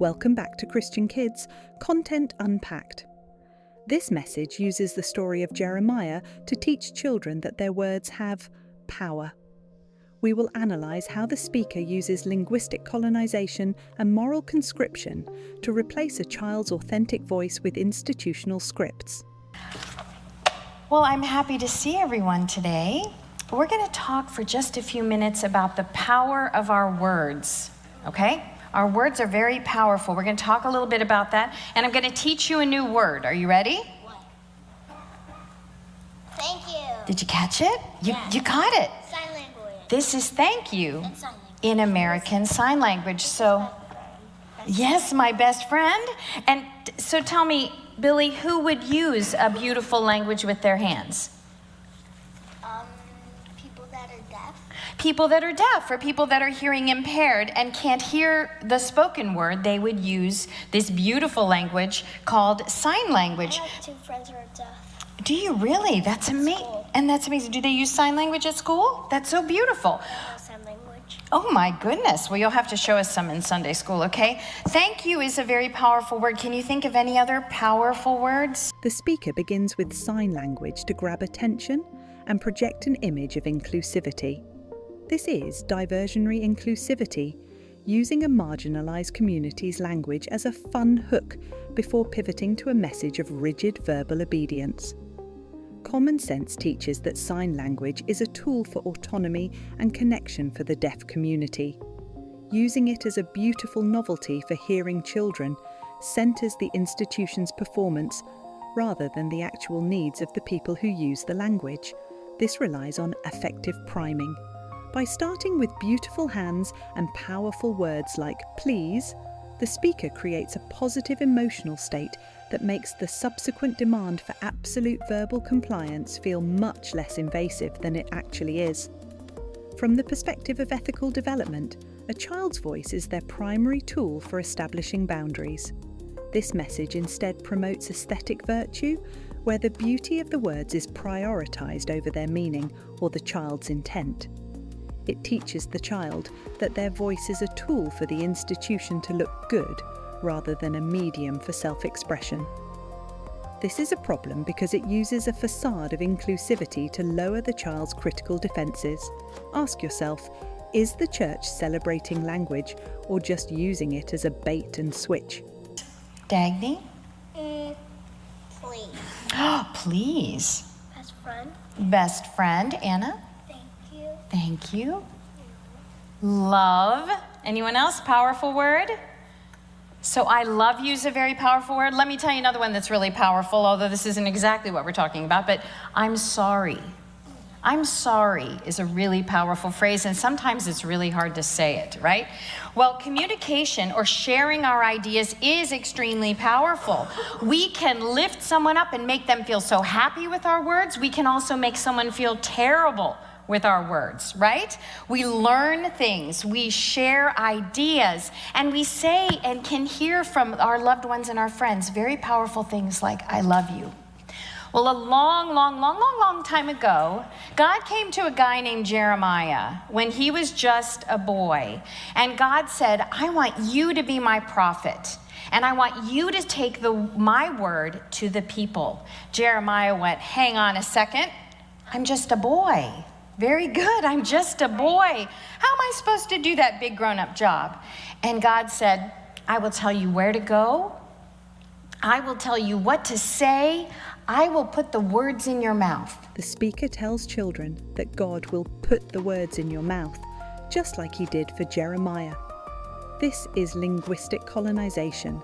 Welcome back to Christian Kids, Content Unpacked. This message uses the story of Jeremiah to teach children that their words have power. We will analyse how the speaker uses linguistic colonization and moral conscription to replace a child's authentic voice with institutional scripts. Well, I'm happy to see everyone today. We're going to talk for just a few minutes about the power of our words, okay? Our words are very powerful. We're going to talk a little bit about that, and I'm going to teach you a new word. Are you ready? What? Thank you. Did you catch it? You caught it. Sign language. This is thank you And sign language. in American Sign Language. So, yes, my best friend. And so tell me, Billy, who would use a beautiful language with their hands? People that are deaf. People that are deaf or people that are hearing impaired and can't hear the spoken word, they would use this beautiful language called sign language. I have two friends who are deaf. Do you really? That's amazing. School. And that's amazing. Do they use sign language at school? That's so beautiful. Sign language. Oh my goodness. Well, you'll have to show us some in Sunday school, okay? Thank you is a very powerful word. Can you think of any other powerful words? The speaker begins with sign language to grab attention and project an image of inclusivity. This is diversionary inclusivity, using a marginalised community's language as a fun hook before pivoting to a message of rigid verbal obedience. Common sense teaches that sign language is a tool for autonomy and connection for the deaf community. Using it as a beautiful novelty for hearing children centres the institution's performance rather than the actual needs of the people who use the language. This relies on affective priming. By starting with beautiful hands and powerful words like please, the speaker creates a positive emotional state that makes the subsequent demand for absolute verbal compliance feel much less invasive than it actually is. From the perspective of ethical development, a child's voice is their primary tool for establishing boundaries. This message instead promotes aesthetic virtue, where the beauty of the words is prioritised over their meaning or the child's intent. It teaches the child that their voice is a tool for the institution to look good rather than a medium for self-expression. This is a problem because it uses a facade of inclusivity to lower the child's critical defences. Ask yourself, is the church celebrating language or just using it as a bait and switch? Dagny? Please. Please. Best friend. Best friend. Anna? Thank you. Thank you. Love. Anyone else? Powerful word? So I love you is a very powerful word. Let me tell you another one that's really powerful, although this isn't exactly what we're talking about, but I'm sorry. I'm sorry is a really powerful phrase, and sometimes it's really hard to say it, right? Well, communication or sharing our ideas is extremely powerful. We can lift someone up and make them feel so happy with our words. We can also make someone feel terrible with our words, right? We learn things, we share ideas, and we say and can hear from our loved ones and our friends very powerful things like, I love you. Well, a long time ago, God came to a guy named Jeremiah when he was just a boy. And God said, I want you to be my prophet. And I want you to take my word to the people. Jeremiah went, hang on a second. I'm just a boy. Very good. I'm just a boy. How am I supposed to do that big grown-up job? And God said, I will tell you where to go. I will tell you what to say. I will put the words in your mouth. The speaker tells children that God will put the words in your mouth, just like he did for Jeremiah. This is linguistic colonization,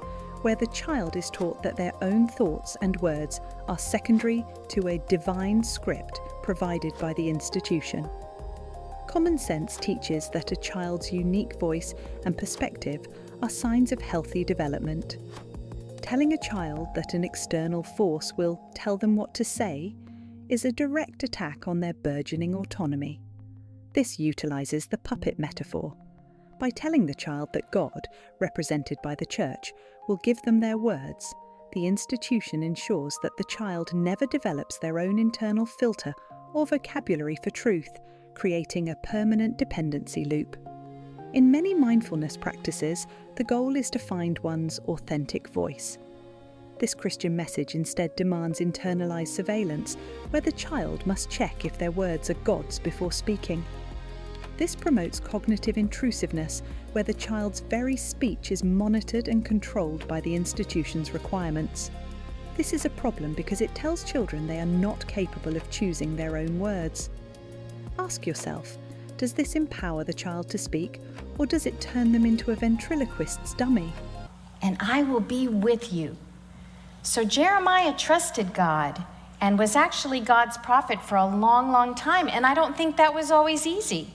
where the child is taught that their own thoughts and words are secondary to a divine script provided by the institution. Common sense teaches that a child's unique voice and perspective are signs of healthy development. Telling a child that an external force will tell them what to say is a direct attack on their burgeoning autonomy. This utilises the puppet metaphor. By telling the child that God, represented by the church, will give them their words, the institution ensures that the child never develops their own internal filter or vocabulary for truth, creating a permanent dependency loop. In many mindfulness practices, the goal is to find one's authentic voice. This Christian message instead demands internalized surveillance, where the child must check if their words are God's before speaking. This promotes cognitive intrusiveness, where the child's very speech is monitored and controlled by the institution's requirements. This is a problem because it tells children they are not capable of choosing their own words. Ask yourself, does this empower the child to speak, or does it turn them into a ventriloquist's dummy? And I will be with you. So Jeremiah trusted God and was actually God's prophet for a long, long time. And I don't think that was always easy.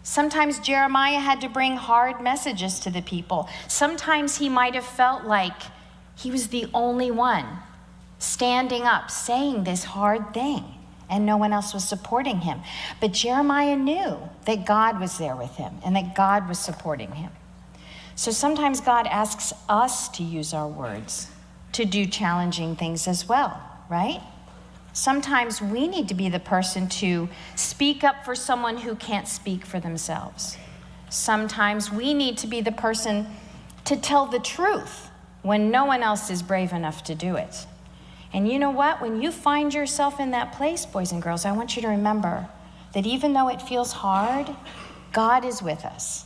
Sometimes Jeremiah had to bring hard messages to the people. Sometimes he might have felt like he was the only one standing up, saying this hard thing, and no one else was supporting him. But Jeremiah knew that God was there with him and that God was supporting him. So sometimes God asks us to use our words to do challenging things as well, right? Sometimes we need to be the person to speak up for someone who can't speak for themselves. Sometimes we need to be the person to tell the truth when no one else is brave enough to do it. And you know what? When you find yourself in that place, boys and girls, I want you to remember that even though it feels hard, God is with us.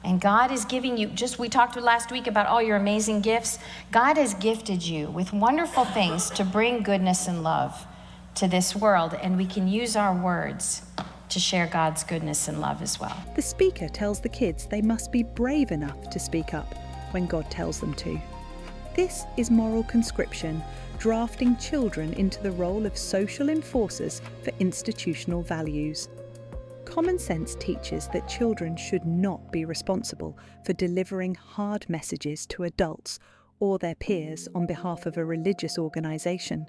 And God is giving you, we talked last week about all your amazing gifts. God has gifted you with wonderful things to bring goodness and love to this world, and we can use our words to share God's goodness and love as well. The speaker tells the kids they must be brave enough to speak up when God tells them to. This is moral conscription, drafting children into the role of social enforcers for institutional values. Common sense teaches that children should not be responsible for delivering hard messages to adults or their peers on behalf of a religious organisation.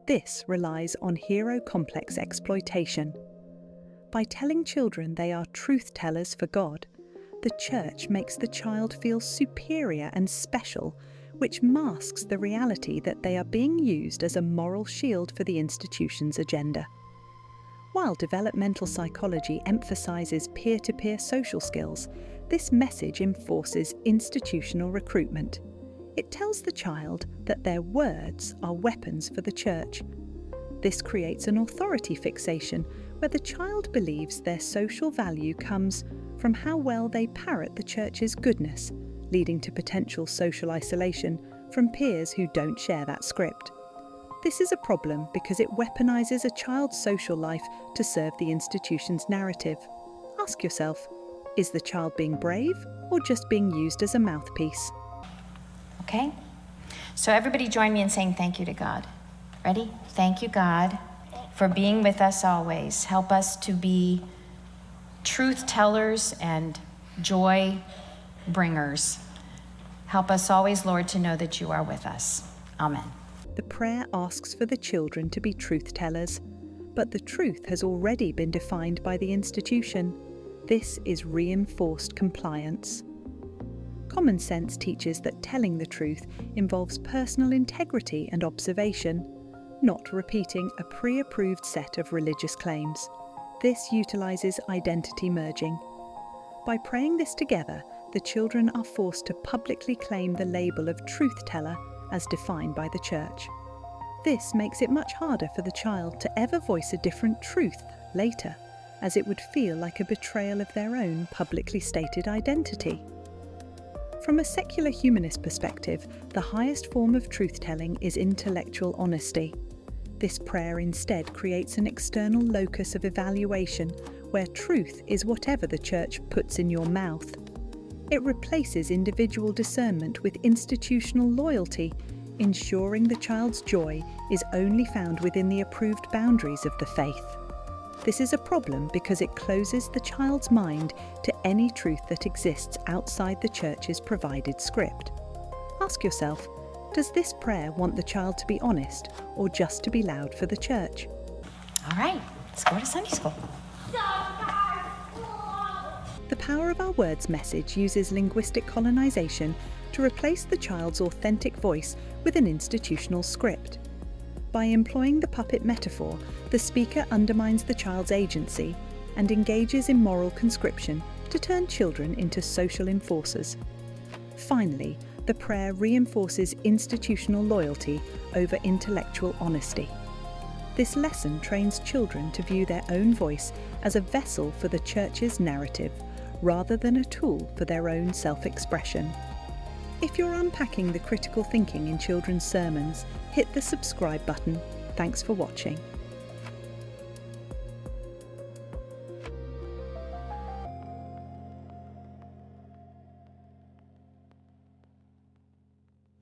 This relies on hero-complex exploitation. By telling children they are truth-tellers for God, the church makes the child feel superior and special, which masks the reality that they are being used as a moral shield for the institution's agenda. While developmental psychology emphasises peer-to-peer social skills, this message enforces institutional recruitment. It tells the child that their words are weapons for the church. This creates an authority fixation where the child believes their social value comes from how well they parrot the church's goodness, leading to potential social isolation from peers who don't share that script. This is a problem because it weaponizes a child's social life to serve the institution's narrative. Ask yourself, is the child being brave or just being used as a mouthpiece? Okay? So everybody join me in saying thank you to God. Ready? Thank you, God, for being with us always. Help us to be truth tellers and joy bringers. Help us always, Lord, to know that you are with us. Amen. The prayer asks for the children to be truth-tellers, but the truth has already been defined by the institution. This is reinforced compliance. Common sense teaches that telling the truth involves personal integrity and observation, not repeating a pre-approved set of religious claims. This utilizes identity merging. By praying this together, the children are forced to publicly claim the label of truth-teller as defined by the church. This makes it much harder for the child to ever voice a different truth later, as it would feel like a betrayal of their own publicly stated identity. From a secular humanist perspective, the highest form of truth-telling is intellectual honesty. This prayer instead creates an external locus of evaluation where truth is whatever the church puts in your mouth. It replaces individual discernment with institutional loyalty, ensuring the child's joy is only found within the approved boundaries of the faith. This is a problem because it closes the child's mind to any truth that exists outside the church's provided script. Ask yourself, does this prayer want the child to be honest or just to be loud for the church? All right, let's go to Sunday school. The Power of Our Words message uses linguistic colonization to replace the child's authentic voice with an institutional script. By employing the puppet metaphor, the speaker undermines the child's agency and engages in moral conscription to turn children into social enforcers. Finally, the prayer reinforces institutional loyalty over intellectual honesty. This lesson trains children to view their own voice as a vessel for the Church's narrative, rather than a tool for their own self-expression. If you're unpacking the critical thinking in children's sermons, hit the subscribe button. Thanks for watching.